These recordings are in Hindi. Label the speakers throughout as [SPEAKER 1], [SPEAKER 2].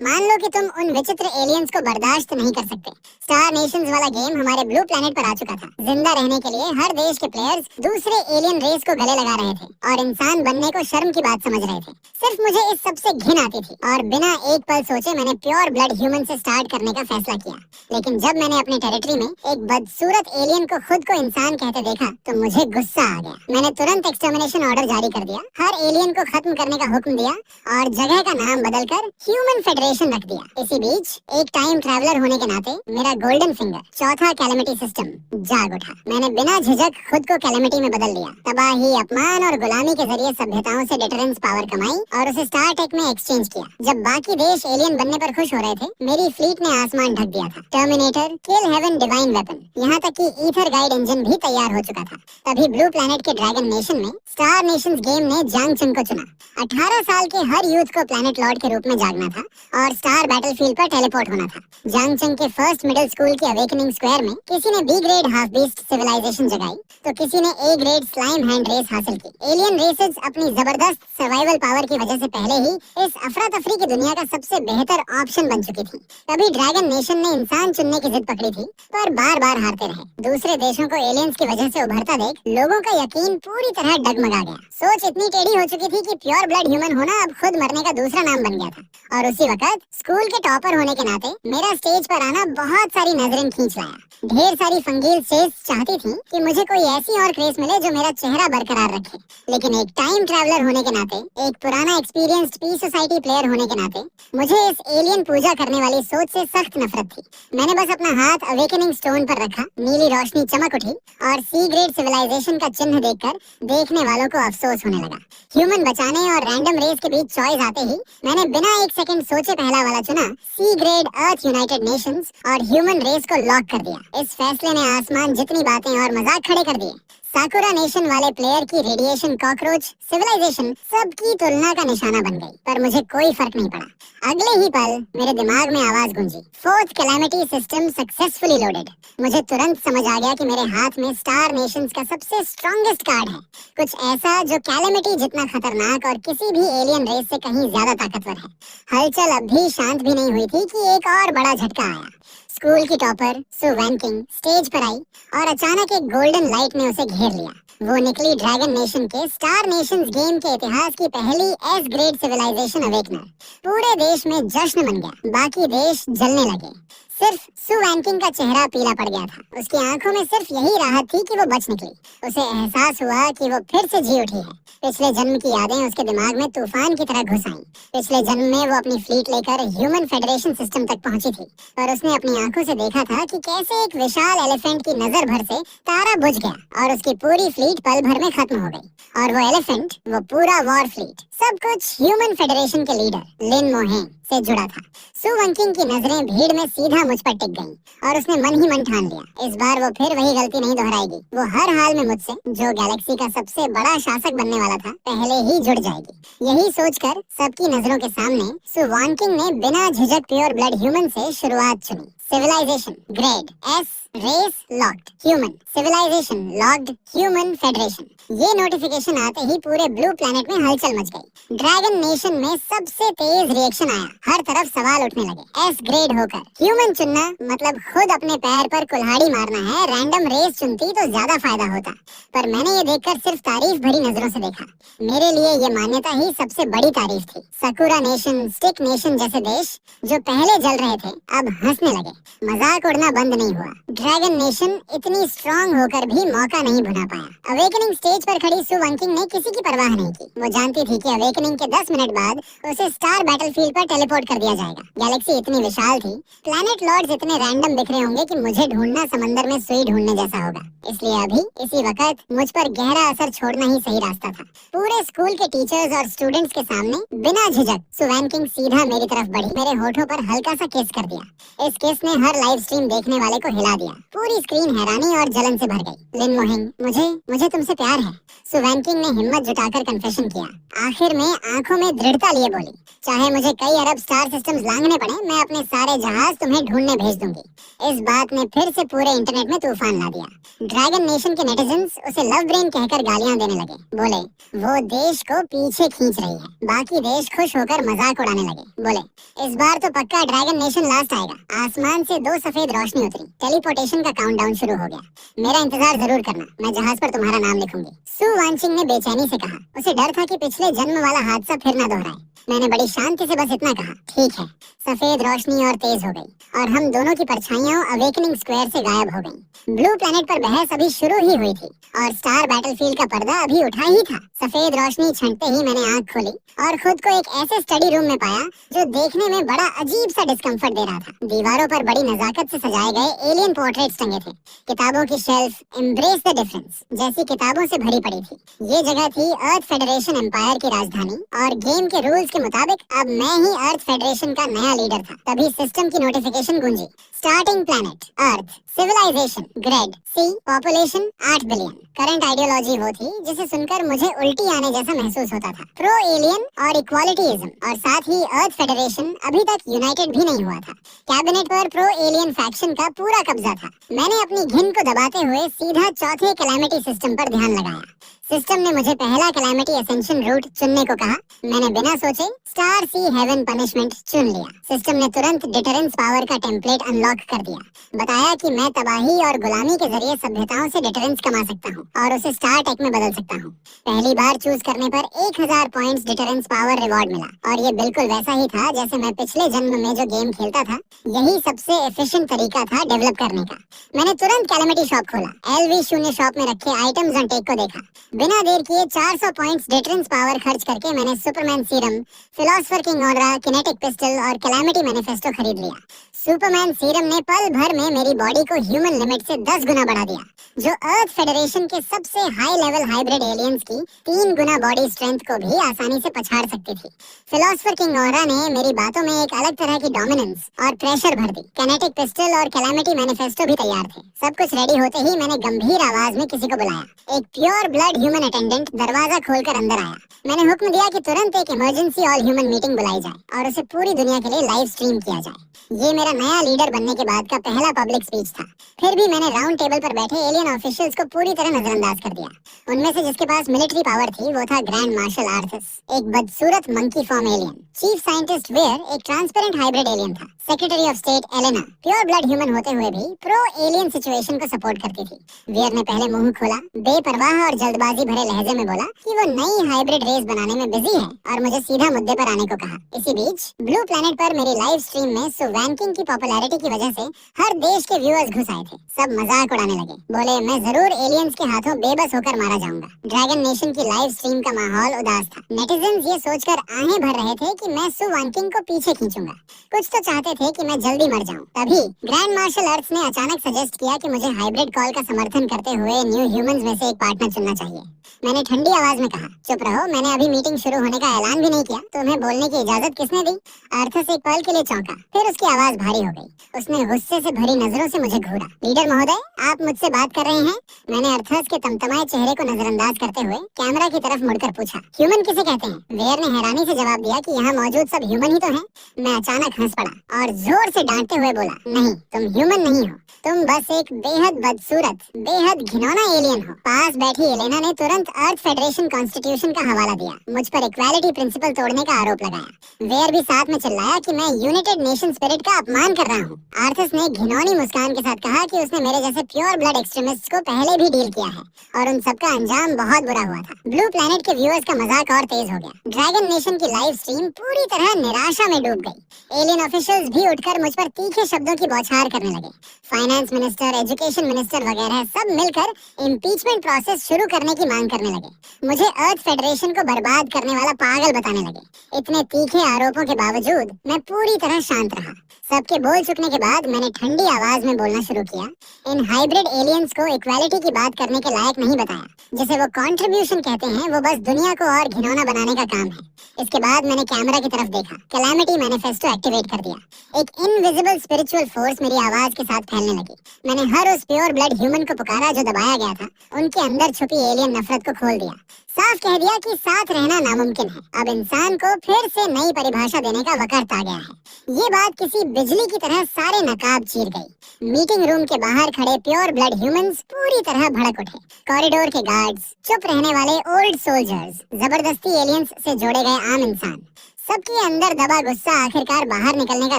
[SPEAKER 1] मान लो कि तुम उन विचित्र एलियंस को बर्दाश्त नहीं कर सकते। स्टार नेशंस वाला गेम हमारे ब्लू प्लेनेट पर आ चुका था। जिंदा रहने के लिए हर देश के प्लेयर्स दूसरे एलियन रेस को गले लगा रहे थे और इंसान बनने को शर्म की बात समझ रहे थे। सिर्फ मुझे इस सबसे घिन आती थी और बिना एक पल सोचे मैंने प्योर ब्लड ह्यूमन से स्टार्ट करने का फैसला किया। लेकिन जब मैंने अपनी टेरिटरी में एक बदसूरत एलियन को खुद को इंसान कहते देखा तो मुझे गुस्सा आ गया। मैंने तुरंत एक्सटर्मिनेशन ऑर्डर जारी कर दिया, हर एलियन को खत्म करने का हुक्म दिया और जगह का नाम बदलकर ह्यूमन फेडरेशन रख दिया। इसी बीच एक टाइम ट्रैवलर होने के नाते मेरा गोल्डन फिंगर, चौथा कैलेमिटी सिस्टम, जाग उठा। मैंने बिना झिझक खुद को कैलेमिटी में बदल लिया। तबाही, अपमान और गुलामी के जरिए सभ्यताओं से डिटरेंस पावर कमाई और उसे स्टार टेक में एक्सचेंज किया। जब बाकी देश एलियन बनने पर खुश हो रहे थे, मेरी फ्लीट ने आसमान ढक दिया था। टर्मिनेटर, किल हेवन, डिवाइन वेपन, यहाँ तक कि ईथर गाइड इंजन भी तैयार हो चुका था। तभी ब्लू प्लेनेट के ड्रैगन नेशन में स्टार नेशंस गेम ने जांग चुन को चुना। 18 साल के हर यूथ को प्लेनेट लॉर्ड के रूप में जागना था और स्टार बैटलफील्ड पर टेलीपोर्ट होना था। जांग चंग के फर्स्ट मिडिल स्कूल की अवेकनिंग स्क्वायर में किसी ने B grade half beast civilization जगाई तो किसी ने A grade slime hand race हासिल की। एलियन रेसेस अपनी जबरदस्त सर्वाइवल पावर की वजह से पहले ही इस अफरा तफरी की दुनिया का सबसे बेहतर ऑप्शन बन चुकी थी। तभी ड्रैगन नेशन ने इंसान चुनने की जिद पकड़ी थी पर बार बार हारते रहे। दूसरे देशों को एलियंस की वजह से उभरता देख लोगों का यकीन पूरी तरह डगमगा गया। सोच इतनी टेढ़ी हो चुकी थी कि प्योर ब्लड ह्यूमन होना अब खुद मरने का दूसरा नाम बन गया था। और उसी वक्त स्कूल के टॉपर होने के नाते मेरा स्टेज पर आना बहुत सारी नजरें खींच लाया। ढेर सारी फंगील सेल्स चाहती थी कि मुझे कोई ऐसी और क्रेज मिले जो मेरा चेहरा बरकरार रखे। लेकिन एक टाइम ट्रैवलर होने के नाते, एक पुराना एक्सपीरियंस्ड पीस सोसाइटी प्लेयर होने के नाते मुझे इस एलियन पूजा करने वाली सोच से सख्त नफरत थी। मैंने बस अपना हाथ अवेकनिंग स्टोन पर रखा, नीली रोशनी चमक उठी और सी ग्रेड सिविलाइजेशन का चिन्ह देखकर देखने वालों को अफसोस होने लगा। ह्यूमन बचाने और रैंडम रेस के बीच चॉइस आते ही मैंने बिना एक सेकंड सोचे पहला वाला चुना, सी ग्रेड अर्थ यूनाइटेड नेशंस, और ह्यूमन रेस को लॉक कर दिया। इस फैसले ने आसमान जितनी बातें और मजाक खड़े कर दिए। साकुरा नेशन वाले प्लेयर की रेडिएशन कॉकरोच सिविलाइजेशन सबकी तुलना का निशाना बन गई, पर मुझे कोई फर्क नहीं पड़ा। अगले ही पल मेरे दिमाग में आवाज गूंजी, fourth calamity system successfully loaded. मुझे तुरंत समझ आ गया कि मेरे हाथ में स्टार नेशंस का सबसे स्ट्रॉन्गेस्ट कार्ड है, कुछ ऐसा जो कैलेमिटी जितना खतरनाक और किसी भी एलियन रेस से कहीं ज्यादा ताकतवर है। हलचल अब भी शांत भी नहीं हुई थी कि एक और बड़ा झटका आया। स्कूल की टॉपर सु वैनकिंग स्टेज पर आई और अचानक एक गोल्डन लाइट ने उसे घेर लिया। वो निकली ड्रैगन नेशन के स्टार नेशंस गेम के इतिहास की पहली एस ग्रेड सिविलाइजेशन अवेकनर। पूरे देश में जश्न मन गया, बाकी देश जलने लगे। सिर्फ सु वैनकिंग का चेहरा पीला पड़ गया था। उसकी आंखों में सिर्फ यही राहत थी कि वो बच निकली। उसे एहसास हुआ कि वो फिर से जी उठी है। पिछले जन्म की यादें उसके दिमाग में तूफान की तरह घुस आईं। पिछले जन्म में वो अपनी फ्लीट लेकर ह्यूमन फेडरेशन सिस्टम तक पहुंची थी, पर उसने अपनी आंखों से देखा था कि कैसे एक विशाल एलिफेंट की नजर भर से तारा बुझ गया और उसकी पूरी फ्लीट पल भर में खत्म हो गई। और वो एलिफेंट, वो पूरा वॉर फ्लीट, सब कुछ ह्यूमन फेडरेशन के लीडर लिन मोहेन से जुड़ा था। सु वैनकिंग की नजरें भीड़ में सीधा मुझ पर टिक गईं और उसने मन ही मन ठान लिया, इस बार वो फिर वही गलती नहीं दोहराएगी। वो हर हाल में मुझसे, जो गैलेक्सी का सबसे बड़ा शासक बनने वाला था, पहले ही जुड़ जाएगी। यही सोचकर सबकी नजरों के सामने सु वैनकिंग ने बिना झिझक प्योर ब्लड ह्यूमन से शुरुआत चुनी। Civilization grade S, race locked, human civilization locked, human federation. ये नोटिफिकेशन आते ही पूरे ब्लू प्लेनेट में हलचल मच गई। ड्रैगन नेशन में सबसे तेज रिएक्शन आया, हर तरफ सवाल उठने लगे। एस ग्रेड होकर ह्यूमन चुनना मतलब खुद अपने पैर पर कुल्हाड़ी मारना है। रैंडम रेस चुनती तो ज्यादा फायदा होता, पर मैंने ये देखकर सिर्फ तारीफ भरी नजरों से देखा। मेरे लिए ये मान्यता ही सबसे बड़ी तारीफ थी। सकुरा नेशन, स्टिक नेशन जैसे देश जो पहले जल रहे थे, अब हंसने लगे। मजाक उड़ना बंद नहीं हुआ। ड्रैगन नेशन इतनी स्ट्रांग होकर भी मौका नहीं भुना पाया। अवेकनिंग स्टेज पर खड़ी सु वैनकिंग ने किसी की परवाह नहीं की। वो जानती थी कि अवेकनिंग के 10 मिनट बाद उसे स्टार बैटलफील्ड पर टेलीपोर्ट कर दिया जाएगा। गैलेक्सी इतनी विशाल थी, प्लैनेट लॉर्ड्स इतने रैंडम बिखरे होंगे कि मुझे ढूंढना समंदर में सुई ढूंढने जैसा होगा। इसलिए अभी इसी वक्त मुझ पर गहरा असर छोड़ना ही सही रास्ता था। पूरे स्कूल के टीचर्स और स्टूडेंट्स के सामने बिना झिझक सु वैनकिंग सीधा मेरी तरफ बढ़ी, मेरे होठों पर हल्का सा किस कर दिया। इस किस ने जिसने हर लाइव स्ट्रीम देखने वाले को हिला दिया। पूरी स्क्रीन हैरानी और जलन से भर गई। लिन मोहिंग, मुझे मुझे तुमसे प्यार है, सु वैनकिंग ने हिम्मत जुटाकर कन्फेशन किया। आखिर में आंखों में दृढ़ता लिए बोली, चाहे मुझे कई अरब स्टार सिस्टम्स लांघने पड़े, मैं अपने सारे जहाज तुम्हें ढूंढने भेज दूंगी। इस बात ने फिर से पूरे इंटरनेट में तूफान ला दिया। ड्रैगन नेशन के नेटिजन्स उसे लव ब्रेन कहकर गालियां देने लगे। बोले वो देश को पीछे खींच रही है। बाकी देश खुश होकर मजाक उड़ाने लगे। बोले इस बार तो पक्का ड्रैगन नेशन लास्ट आएगा। आसमान से 2 सफेद रोशनी उतरी। टेलीपोर्टेशन का काउंटडाउन शुरू हो गया। मेरा इंतजार जरूर करना, मैं जहाज पर तुम्हारा नाम लिखूंगी। सु वानचिंग ने बेचैनी से कहा। उसे डर था कि पिछले जन्म वाला हादसा फिर न दोहराए। मैंने बड़ी शांति से बस इतना कहा, ठीक है। सफेद रोशनी और तेज हो गई और हम दोनों की परछाइयां अवेकनिंग स्क्वायर से गायब हो गईं। ब्लू प्लैनेट पर बहस अभी शुरू ही हुई थी और स्टार बैटलफील्ड का पर्दा अभी उठा ही था। सफेद रोशनी छंटते ही मैंने आंख खोली और खुद को एक ऐसे स्टडी रूम में पाया जो देखने में बड़ा अजीब सा डिस्कम्फर्ट दे रहा था। दीवारों पर बड़ी नजाकत से सजाए गए एलियन पोर्ट्रेट्स टंगे थे। किताबों की शेल्फ एम्ब्रेस द डिफरेंस जैसी किताबों से भरी पड़ी थी। ये जगह थी अर्थ फेडरेशन एम्पायर की राजधानी और गेम के रूल्स के मुताबिक अब मैं ही अर्थ फेडरेशन का नया लीडर था। तभी सिस्टम की नोटिफिकेशन गूंजी। Starting planet Earth, civilization grade C, population 8 billion. Current ideology वो थी जिसे सुनकर मुझे उल्टी आने जैसा महसूस होता था। प्रो एलियन और इक्वालिटीइज्म और साथ ही अर्थ फेडरेशन अभी तक यूनाइटेड भी नहीं हुआ था। कैबिनेट पर प्रो एलियन फैक्शन का पूरा कब्जा था। मैंने अपनी घिन को दबाते हुए सीधा चौथे कैलामिटी सिस्टम पर ध्यान लगाया। सिस्टम ने मुझे पहला कैलामिटी असेंशन रूट चुनने को कहा। मैंने बिना सोचे स्टार सी हेवन पनिशमेंट चुन लिया। सिस्टम ने तुरंत डिटरेंस पावर का टेम्पलेट अनलॉक कर दिया। बताया कि मैं तबाही और गुलामी के जरिए सभ्यताओं से डिटरेंस कमा सकता हूँ और उसे स्टार टेक में बदल सकता हूँ। पहली बार चूज करने पर 1000 पॉइंट्स डिटरेंस पावर रिवॉर्ड मिला और ये बिल्कुल वैसा ही था जैसे मैं पिछले जन्म में जो गेम खेलता था। यही सबसे एफिशिएंट तरीका था डेवलप करने का। मैंने तुरंत कैलामिटी शॉप खोला। LV0 शॉप में रखे आइटम्स ऑन टेक को देखा। बिना देर किए 400 पॉइंट्स डिटरेंस पावर खर्च करके मैंने Superman serum, philosopher king aura, kinetic pistol और कैलामिटी मैनिफेस्टो खरीद लिया। सुपरमैन सीरम ने पल भर में मेरी बॉडी को ह्यूमन लिमिट से 10 गुना बढ़ा दिया, जो अर्थ फेडरेशन के सबसे हाई लेवल हाइब्रिड एलियंस की 3 गुना बॉडी स्ट्रेंथ को भी आसानी से पछाड़ सकती थी। फिलोसफर किंग ऑरा ने मेरी बातों में एक अलग तरह की डोमिनेंस और प्रेशर भर दी। किनेटिक पिस्टल और कैलामिटी मैनिफेस्टो भी तैयार थे। सब कुछ रेडी होते ही मैंने गंभीर आवाज में किसी को बुलाया। एक प्योर ब्लड ह्यूमन अटेंडेंट दरवाजा खोलकर अंदर आया। मैंने हुक्म दिया कि तुरंत एक इमरजेंसी ऑल ह्यूमन मीटिंग बुलाई जाए और उसे पूरी दुनिया के लिए लाइव स्ट्रीम किया जाए। ये मेरा नया लीडर बनने के बाद का पहला पब्लिक स्पीच था। फिर भी मैंने राउंड टेबल पर बैठे एलियन ऑफिशियल्स को पूरी तरह नजरअंदाज कर दिया। उनमें से जिसके पास मिलिट्री पावर थी वो था ग्रैंड मार्शल आर्थस, एक बदसूरत monkey form alien. Chief scientist वेयर एक ट्रांसपेरेंट हाइब्रिड एलियन था। Secretary of state Elena pure blood human होते हुए भी प्रो एलियन सिचुएशन को सपोर्ट करती थी। वेयर ने पहले मुंह खोला, बेपरवाह और जल्दबाजी भरे लहजे में बोला कि वो नई हाइब्रिड रेस बनाने में बिजी है और मुझे सीधा मुद्दे पर आने को कहा। इसी बीच ब्लू प्लैनेट पर मेरी लाइव स्ट्रीम में सु वैनकिंग की पॉपुलैरिटी की वजह से हर देश के व्यूअर्स घुस आए थे। सब मजाक उड़ाने लगे। बोले मैं जरूर एलियंस के हाथों बेबस होकर मारा जाऊंगा। ड्रैगन नेशन की लाइव स्ट्रीम का माहौल उदास था। नेटिजन्स ये सोचकर आहें भर रहे थे कि मैं सु वैनकिंग को पीछे खींचूंगा। कुछ तो चाहते थे कि मैं जल्दी मर जाऊं। तभी ग्रैंड मार्शल अर्थ ने अचानक सजेस्ट किया कि मुझे हाइब्रिड कॉल का समर्थन करते हुए न्यू ह्यूमंस में से एक पार्टनर चुनना चाहिए। मैंने ठंडी आवाज में कहा, चुप रहो, मैंने अभी मीटिंग शुरू होने का ऐलान भी नहीं किया। तुम्हें बोलने की इजाजत किसने दी? अर्थस एक पल के लिए चौंका, फिर उसकी आवाज भारी हो गई। उसने गुस्से से भरी नजरों से मुझे घूरा। लीडर महोदय, आप मुझसे बात कर रहे हैं? मैंने अर्थस के तमतमाए चेहरे को नजरअंदाज करते हुए कैमरा की तरफ मुड़कर पूछा। ह्यूमन किसे कहते हैं? वेयर ने हैरानी से जवाब दिया कि यहाँ मौजूद सब ह्यूमन ही तो हैं। मैं अचानक हंस पड़ा और जोर से डांटते हुए बोला, नहीं, तुम ह्यूमन नहीं हो। तुम बस एक बेहद बदसूरत, बेहद घिनौना एलियन हो। पास बैठी एलेना ने तुरंत अर्थ फेडरेशन कॉन्स्टिट्यूशन का हवाला दिया। मुझ पर इक्वालिटी प्रिंसिपल तोड़ने का आरोप लगाया। वेयर भी साथ में चिल्लाया कि मैं यूनाइटेड नेशन स्पिरिट का अपमान कर रहा हूँ। आर्थस ने घिनौनी मुस्कान के साथ कहा कि उसने मेरे जैसे प्योर ब्लड एक्सट्रीमिस्ट को पहले भी डील किया है और उन सबका अंजाम बहुत बुरा हुआ था। ब्लू प्लैनेट के व्यूअर्स का मजाक और तेज हो गया। ड्रैगन नेशन की लाइव स्ट्रीम पूरी तरह निराशा में डूब गई। एलियन ऑफिशियल्स भी उठकर मुझ पर तीखे शब्दों की बौछार करने लगे। फाइनेंस मिनिस्टर, एजुकेशन मिनिस्टर वगैरह सब मिलकर इम्पीचमेंट प्रोसेस शुरू करने की मांग करने लगे। मुझे अर्थ फेडरेशन को बर्बाद करने वाला पागल बताने लगे। इतने तीखे आरोपों के बावजूद मैं पूरी तरह शांत रहा। सबके बोल चुकने के बाद मैंने ठंडी आवाज में बोलना शुरू किया। इन हाइब्रिड एलियंस को इक्वालिटी की बात करने के लायक नहीं बताया। जिसे वो कंट्रीब्यूशन कहते हैं, वो बस दुनिया को और घिनौना बनाने का काम है। इसके बाद मैंने कैमरा की तरफ देखा। कैलामिटी मैनिफेस्टो एक्टिवेट कर दिया। एक इनविजिबल स्पिरिचुअल फोर्स मेरी आवाज के साथ फैलने लगी। मैंने हर उस प्योर ब्लड ह्यूमन को पुकारा जो दबाया गया था। उनके अंदर छुपी एलियन नफरत को खोल दिया। साफ कह दिया कि साथ रहना नामुमकिन है। अब इंसान को फिर से नई परिभाषा देने का वक्त आ गया है। ये बात किसी बिजली की तरह सारे नकाब चीर गई। मीटिंग रूम के बाहर खड़े प्योर ब्लड ह्यूमंस पूरी तरह भड़क उठे। कॉरिडोर के गार्ड्स, चुप रहने वाले ओल्ड सोल्जर्स, जबरदस्ती एलियंस से जोड़े गए आम इंसान, सबके अंदर दबा गुस्सा आखिरकार बाहर निकलने का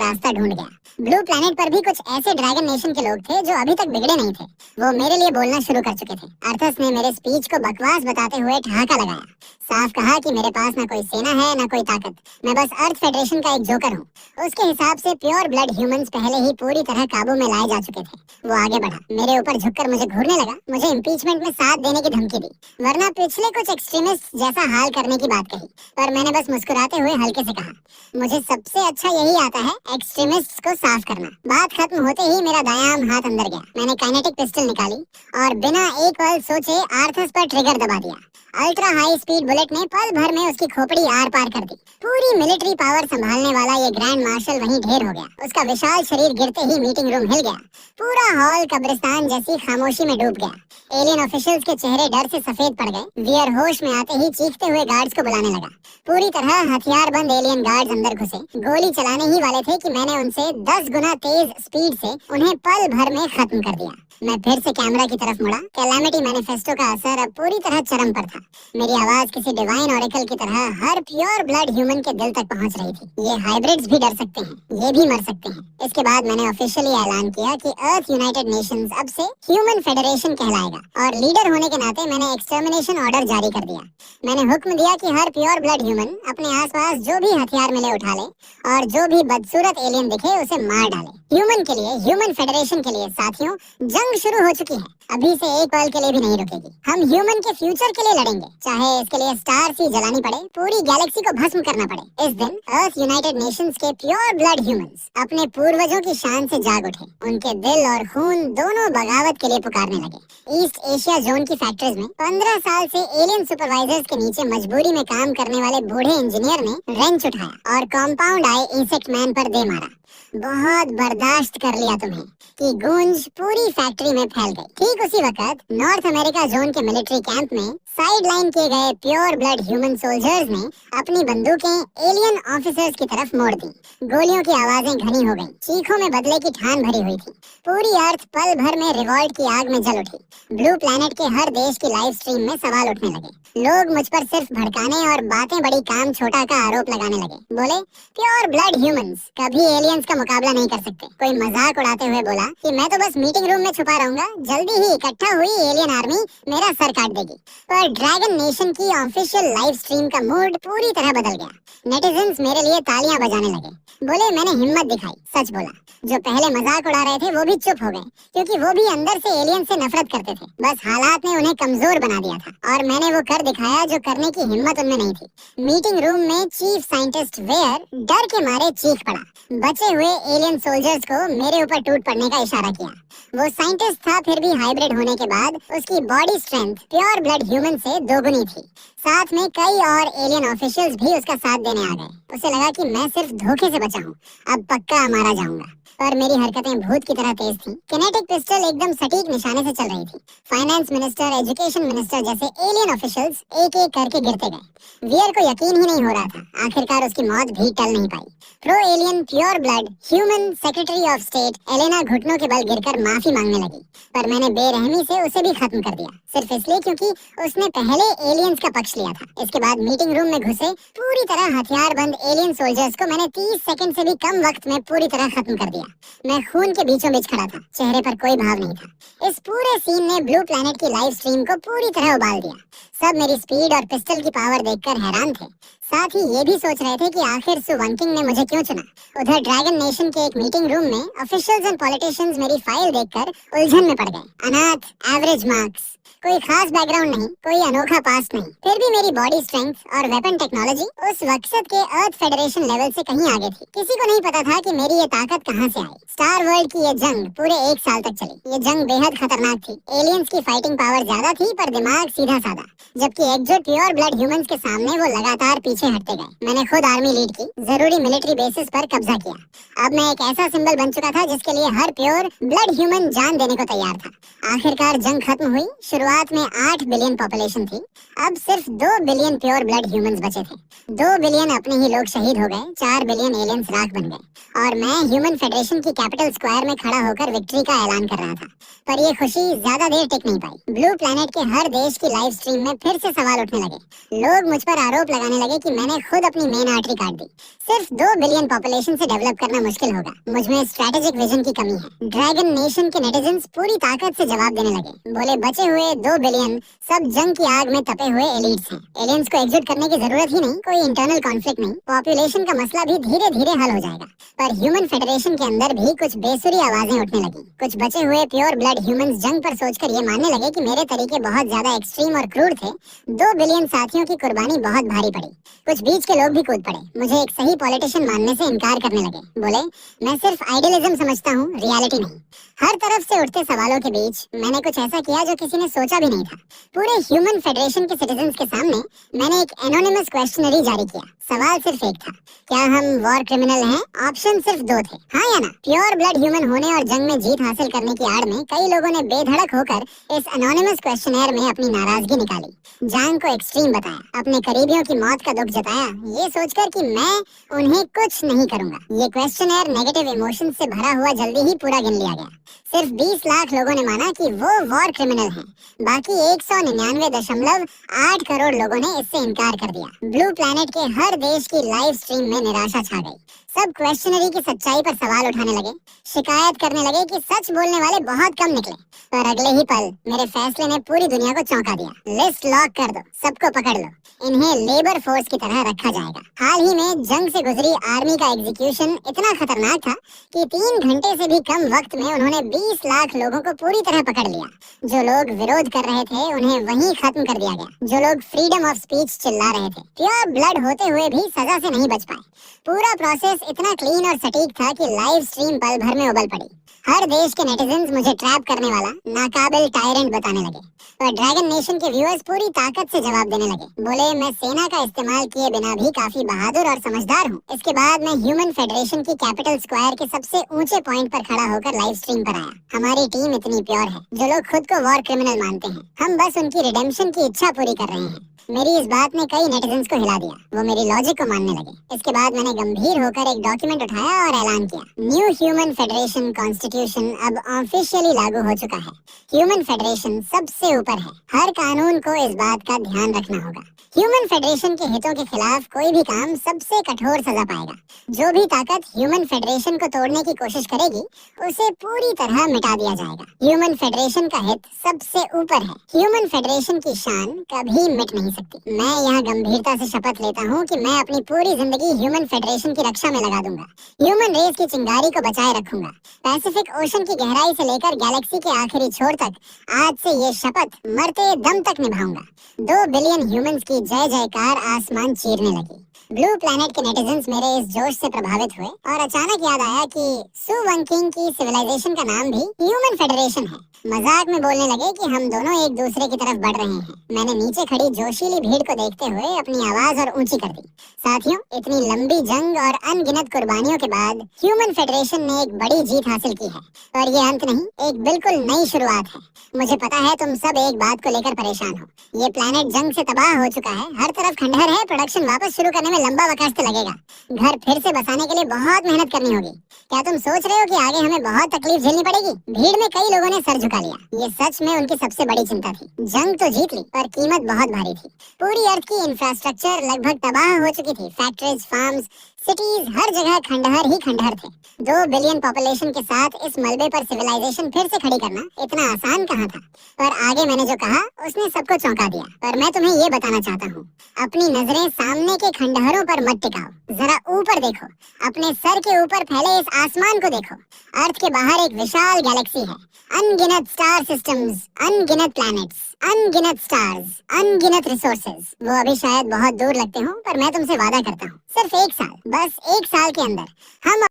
[SPEAKER 1] रास्ता ढूंढ गया। ब्लू प्लैनेट पर भी कुछ ऐसे ड्रैगन नेशन के लोग थे जो अभी तक बिगड़े नहीं थे। वो मेरे लिए बोलना शुरू कर चुके थे। अर्थस ने मेरे स्पीच को बकवास बताते हुए ठहाका लगाया। साफ कहा कि मेरे पास ना कोई सेना है, ना कोई ताकत। मैं बस अर्थ फेडरेशन का एक जोकर हूँ। उसके हिसाब से प्योर ब्लड ह्यूमंस पहले ही पूरी तरह काबू में लाए जा चुके थे। वो आगे बढ़ा, मेरे ऊपर झुककर मुझे घूरने लगा। मुझे इम्पीचमेंट में साथ देने की धमकी दी, वरना पिछले कुछ एक्सट्रीमिस्ट जैसा हाल करने की बात कही। पर मैंने बस मुस्कुराते हुए हल्के से कहा, मुझे सबसे अच्छा यही आता है, एक्सट्रीमिस्ट को साफ करना। बात खत्म होते ही मेरा दायां हाथ अंदर गया। मैंने काइनेटिक पिस्टल निकाली और बिना एक पल सोचे आर्थस पर ट्रिगर दबा दिया। अल्ट्रा हाई स्पीड बुलेट ने पल भर में उसकी खोपड़ी आर पार कर दी। पूरी मिलिट्री पावर संभालने वाला ये ग्रैंड मार्शल वहीं ढेर हो गया। उसका विशाल शरीर गिरते ही मीटिंग रूम हिल गया। पूरा हॉल कब्रिस्तान जैसी खामोशी में डूब गया। एलियन ऑफिशियल्स के चेहरे डर से सफेद पड़ गए। वियर होश में आते ही चीखते हुए गार्ड्स को बुलाने लगा। पूरी तरह हथियार बंद एलियन गार्ड्स अंदर घुसे। गोली चलाने ही वाले थे कि मैंने उनसे 10 गुना तेज स्पीड से उन्हें पल भर में खत्म कर दिया। मैं फिर से कैमरा की तरफ मुड़ा। कैलामिटी मैनिफेस्टो का असर अब पूरी तरह चरम पर था। मेरी आवाज किसी डिवाइन ऑरेकल की तरह हर प्योर ब्लड ह्यूमन के दिल तक पहुंच रही थी। ये हाइब्रिड्स भी डर सकते हैं, ये भी मर सकते हैं। इसके बाद मैंने ऑफिशियली ऐलान किया कि अर्थ यूनाइटेड नेशंस अब से ह्यूमन फेडरेशन कहलाएगा और लीडर होने के नाते मैंने एक्सटर्मिनेशन ऑर्डर जारी कर दिया। मैंने हुक्म दिया कि हर प्योर ब्लड ह्यूमन अपने आसपास जो भी हथियार मिले उठा ले और जो भी बदसूरत एलियन दिखे उसे मार डाले। ह्यूमन के लिए, ह्यूमन फेडरेशन के लिए साथियों, जंग शुरू हो चुकी है। अभी से एक पल के लिए भी नहीं रुकेगी। हम ह्यूमन के फ्यूचर के लिए लड़ेंगे, चाहे इसके लिए स्टार सी जलानी पड़े, पूरी गैलेक्सी को भस्म करना पड़े। इस दिन अर्थ यूनाइटेड नेशंस के प्योर ब्लड ह्यूमंस अपने पूर्वजों की शान से जाग उठे। उनके दिल और खून दोनों बगावत के लिए पुकारने लगे। ईस्ट एशिया जोन की फैक्ट्रीज में 15 साल से एलियन सुपरवाइजर्स के नीचे मजबूरी में काम करने वाले बूढ़े इंजीनियर ने रेंच उठाया और कॉम्पाउंड आए इंसेक्ट मैन पर दे मारा। बहुत बर्दाश्त कर लिया तुम्हें की गूंज पूरी फैक्ट्री में फैल गई। ठीक उसी वक्त नॉर्थ अमेरिका जोन के मिलिट्री कैंप में साइड लाइन किए गए प्योर ब्लड ह्यूमन सोल्जर्स ने अपनी बंदूकें एलियन ऑफिसर्स की तरफ मोड़ दी। गोलियों की आवाजें घनी हो गईं। चीखों में बदले की ठान भरी हुई थी। पूरी अर्थ पल भर में रिवॉल्ट की आग में जल उठी। ब्लू प्लैनेट के हर देश की लाइव स्ट्रीम में सवाल उठने लगे। लोग मुझ पर सिर्फ भड़काने और बातें बड़ी काम छोटा का आरोप लगाने लगे। बोले, प्योर ब्लड ह्यूमंस कभी एलियंस का मुकाबला नहीं कर सकते। कोई मजाक उड़ाते हुए बोला कि मैं तो बस मीटिंग रूम में छुपा रहूंगा, जल्दी ही इकट्ठा हुई एलियन आर्मी मेरा सर काट देगी। पर ड्रैगन नेशन की ऑफिशियल लाइव स्ट्रीम का मूड पूरी तरह बदल गया। नेटिजन्स मेरे लिए तालियां बजाने लगे। बोले मैंने हिम्मत दिखाई, सच बोला। जो पहले मजाक उड़ा रहे थे वो भी चुप हो गए, क्योंकि वो भी अंदर से एलियन से नफरत करते थे। बस हालात ने उन्हें कमजोर बना दिया था और मैंने वो कर दिखाया जो करने की हिम्मत उनमें नहीं थी। मीटिंग रूम में चीफ साइंटिस्ट वेयर डर के मारे चीख पड़ा। बचे हुए एलियन सोल्जर्स को मेरे ऊपर टूट पड़ने का इशारा किया। वो साइंटिस्ट था, फिर भी हाइब्रिड होने के बाद उसकी body strength pure blood human से दोगुनी थी। साथ में कई और एलियन ऑफिशियल्स भी उसका साथ देने आ गए। उसे लगा कि मैं सिर्फ धोखे से बचा हूँ, अब पक्का मारा जाऊंगा। पर मेरी हरकतें भूत की तरह तेज थी। किनेटिक पिस्टल एकदम सटीक निशाने से चल रही थी। फाइनेंस मिनिस्टर, एजुकेशन मिनिस्टर जैसे एलियन ऑफिशियल्स एक एक करके गिरते गए। वियर को यकीन ही नहीं हो रहा था। आखिरकार उसकी मौत भी टल नहीं पाई। Pro alien pure blood human secretary of state Elena घुटनों के बल गिरकर माफी मांगने लगी, पर मैंने बेरहमी से उसे भी खत्म कर दिया, सिर्फ इसलिए क्योंकि उसने पहले एलियंस का पक्ष लिया था। इसके बाद मीटिंग रूम में घुसे पूरी तरह हथियार बंद एलियन सोल्जर्स को मैंने 30 सेकंड से भी कम वक्त में पूरी तरह खत्म कर दिया। मैं खून के बीचों बीच खड़ा था, चेहरे पर कोई भाव नहीं था। इस पूरे सीन ने ब्लू प्लैनेट की लाइव स्ट्रीम को पूरी तरह उबाल दिया। सब मेरी स्पीड और पिस्टल की पावर देखकर हैरान थे। साथ ही ये भी सोच रहे थे कि आखिर सुवंकिंग ने मुझे क्यों चुना। उधर ड्रैगन नेशन के एक मीटिंग रूम में ऑफिशियल्स एंड पॉलिटिशियंस मेरी फाइल देखकर उलझन में पड़ गए। अनाथ, एवरेज मार्क्स, कोई खास बैकग्राउंड नहीं, कोई अनोखा पास्ट नहीं, फिर भी मेरी बॉडी स्ट्रेंथ और वेपन टेक्नोलॉजी उस वक्त के अर्थ फेडरेशन लेवल से कहीं आगे थी। किसी को नहीं पता था कि मेरी ये ताकत कहाँ से आई। स्टार वर्ल्ड की ये जंग पूरे 1 साल तक चली। ये जंग बेहद खतरनाक थी। एलियंस की फाइटिंग पावर ज्यादा थी पर दिमाग सीधा साधा, जबकि एकजुट प्योर ब्लड ह्यूमंस के सामने वो लगातार पीछे हटते गए। मैंने खुद आर्मी लीड की, जरूरी मिलिट्री बेसिस पर कब्जा किया। अब मैं एक ऐसा सिंबल बन चुका था जिसके लिए हर प्योर ब्लड ह्यूमन जान देने को तैयार था। आखिरकार जंग खत्म हुई। शुरुआत में 8 बिलियन पॉपुलेशन थी, अब सिर्फ 2 बिलियन प्योर ब्लड ह्यूमंस बचे थे। 2 बिलियन अपने ही लोग शहीद हो गए, 4 बिलियन एलियंस राख बन गए और मैं ह्यूमन फेडरेशन की कैपिटल स्क्वायर में खड़ा होकर विक्ट्री का ऐलान कर रहा था। पर ये खुशी ज्यादा देर टिक नहीं पाई। ब्लू प्लैनेट के हर देश की लाइव स्ट्रीम में फिर से सवाल उठने लगे। लोग मुझ पर आरोप लगाने लगे कि मैंने खुद अपनी मेन आर्टरी काट दी। सिर्फ 2 बिलियन पॉपुलेशन से डेवलप करना मुश्किल होगा, मुझमें स्ट्रेटेजिक विजन की कमी है। ड्रैगन नेशन के नेटिजन्स पूरी ताकत से जवाब देने लगे, बोले बचे हुए 2 बिलियन सब जंग की आग में तपे हुए एलिट्स हैं। एलियंस को एकजुट करने की जरूरत ही नहीं, कोई इंटरनल कॉन्फ्लिक्ट नहीं, पॉपुलेशन का मसला भी धीरे धीरे हल हो जाएगा। पर ह्यूमन फेडरेशन के अंदर भी कुछ बेसुरी आवाजें उठने लगी। कुछ बचे हुए प्योर ब्लड ह्यूमंस जंग पर सोचकर ये मानने लगे कि मेरे तरीके बहुत ज्यादा एक्सट्रीम और क्रूर थे। 2 बिलियन साथियों की कुर्बानी बहुत भारी पड़ी। कुछ बीच के लोग भी कूद पड़े, मुझे एक सही पॉलिटिशियन मानने से इनकार करने लगे। बोले मैं सिर्फ आइडियलिज्म समझता हूँ, रियलिटी नहीं। हर तरफ से उठते सवालों के बीच मैंने कुछ ऐसा किया जो किसी ने सोचा भी नहीं था। पूरे ह्यूमन फेडरेशन के सिटीजन्स के सामने मैंने एक एनोनिमस क्वेश्चनरी जारी किया। सवाल सिर्फ एक था, क्या हम वॉर क्रिमिनल हैं? ऑप्शन सिर्फ 2 थे, हाँ या ना। प्योर ब्लड ह्यूमन होने और जंग में जीत हासिल करने की आड़ में कई लोगों ने बेधड़क होकर इस एनोनिमस क्वेश्चनर में अपनी नाराजगी निकाली, जंग को एक्सट्रीम बताया, अपने करीबियों की मौत का दुख जताया, ये सोचकर कि मैं उन्हें कुछ नहीं करूंगा। ये क्वेश्चनर नेगेटिव इमोशन से भरा हुआ जल्दी ही पूरा गिन लिया गया। सिर्फ 20 लाख लोगों ने माना कि वो वॉर क्रिमिनल हैं। बाकी 199.8 करोड़ लोगों ने इससे इनकार कर दिया। ब्लू प्लैनेट के हर देश की लाइव स्ट्रीम में निराशा छा गई। सब क्वेश्चनरी की सच्चाई पर सवाल उठाने लगे, शिकायत करने लगे कि सच बोलने वाले बहुत कम निकले। पर अगले ही पल मेरे फैसले ने पूरी दुनिया को चौंका दिया। लिस्ट लॉक कर दो, सबको पकड़ लो, इन्हें लेबर फोर्स की तरह रखा जाएगा। हाल ही में जंग से गुजरी आर्मी का एग्जीक्यूशन इतना खतरनाक था कि 3 घंटे से भी कम वक्त में उन्होंने 20 लाख लोगों को पूरी तरह पकड़ लिया। जो लोग विरोध कर रहे थे उन्हें वहीं खत्म कर दिया गया। जो लोग फ्रीडम ऑफ स्पीच चिल्ला रहे थे, प्योर ब्लड होते हुए भी सजा से नहीं बच पाए। पूरा प्रोसेस इतना क्लीन और सटीक था कि लाइव स्ट्रीम पल भर में उबल पड़ी। हर देश के नेटिजन्स मुझे ट्रैप करने वाला नाकाबिल टायरेंट बताने लगे, और ड्रैगन नेशन के व्यूअर्स पूरी ताकत से जवाब देने लगे। बोले मैं सेना का इस्तेमाल किए बिना भी काफी बहादुर और समझदार हूँ। इसके बाद मैं ह्यूमन फेडरेशन की कैपिटल स्क्वायर के सबसे ऊंचे पॉइंट पर खड़ा होकर लाइव स्ट्रीम पर आया। हमारी टीम इतनी प्योर है, जो लोग खुद को वॉर क्रिमिनल मानते हैं, हम बस उनकी रिडेम्पशन की इच्छा पूरी कर रहे हैं। मेरी इस बात ने कई नेटिजन्स को हिला दिया, वो मेरी लॉजिक को मानने लगे। इसके बाद मैंने गंभीर होकर एक डॉक्यूमेंट उठाया और ऐलान किया, न्यू ह्यूमन फेडरेशन कॉन्स्टिट्यूशन अब ऑफिशियली लागू हो चुका है। ह्यूमन फेडरेशन सबसे ऊपर है, हर कानून को इस बात का ध्यान रखना होगा। ह्यूमन फेडरेशन के हितों के खिलाफ कोई भी काम सबसे कठोर सजा पाएगा। जो भी ताकत ह्यूमन फेडरेशन को तोड़ने की कोशिश करेगी, उसे पूरी तरह मिटा दिया जाएगा। ह्यूमन फेडरेशन का हित सबसे ऊपर है। ह्यूमन फेडरेशन की शान कभी मिट नहीं सकती। मैं यहाँ गंभीरता से शपथ लेता हूँ कि मैं अपनी पूरी जिंदगी ह्यूमन फेडरेशन की रक्षा में लगा दूंगा। ह्यूमन रेस की चिंगारी को बचाए रखूंगा। पैसिफिक ओशन की गहराई से लेकर गैलेक्सी के आखिरी छोर तक आज से ये शपथ मरते दम तक निभाऊंगा। 2 बिलियन ह्यूमंस की जय जयकार आसमान चीरने लगी। ब्लू प्लैनेट के नेटिजन्स मेरे इस जोश से प्रभावित हुए और अचानक याद आया कि सु वंकिंग की सिविलाइजेशन का नाम भी ह्यूमन फेडरेशन है। मजाक में बोलने लगे कि हम दोनों एक दूसरे की तरफ बढ़ रहे हैं। मैंने नीचे खड़ी जोशीली भीड़ को देखते हुए अपनी आवाज और ऊंची कर दी। साथियों, इतनी लंबी जंग और अनगिनत कुर्बानियों के बाद ह्यूमन फेडरेशन ने एक बड़ी जीत हासिल की है, और ये अंत नहीं, एक बिल्कुल नई शुरुआत है। मुझे पता है तुम सब एक बात को लेकर परेशान हो। ये प्लैनेट जंग से तबाह हो चुका है, हर तरफ खंडहर है, प्रोडक्शन वापस शुरू करने में लंबा वक्त लगेगा, घर फिर से बसाने के लिए बहुत मेहनत करनी होगी। क्या तुम सोच रहे हो कि आगे हमें बहुत तकलीफ झेलनी पड़ेगी? भीड़ में कई लोगों ने सर झुका लिया। ये सच में उनकी सबसे बड़ी चिंता थी। जंग तो जीत ली, पर कीमत बहुत भारी थी। पूरी अर्थ की इंफ्रास्ट्रक्चर लगभग तबाह हो चुकी थी। फैक्ट्रीज, फार्म्स, सिटीज, हर जगह खंडहर ही खंडहर थे। 2 बिलियन पॉपुलेशन के साथ इस मलबे पर सिविलाइजेशन फिर से खड़ी करना इतना आसान कहाँ था। पर आगे मैंने जो कहा उसने सबको चौंका दिया। पर मैं तुम्हें ये बताना चाहता हूँ, अपनी नजरें सामने के खंडहरों पर मत टिकाओ, जरा ऊपर देखो। अपने सर के ऊपर फैले इस आसमान को देखो। अर्थ के बाहर एक विशाल गैलेक्सी है, अनगिनत स्टार सिस्टम्स, अनगिनत प्लैनेट्स, अनगिनत स्टार्स, अनगिनत रिसोर्सेज, वो अभी शायद बहुत दूर लगते हो, पर मैं तुमसे वादा करता हूँ सिर्फ 1 साल, बस 1 साल के अंदर हम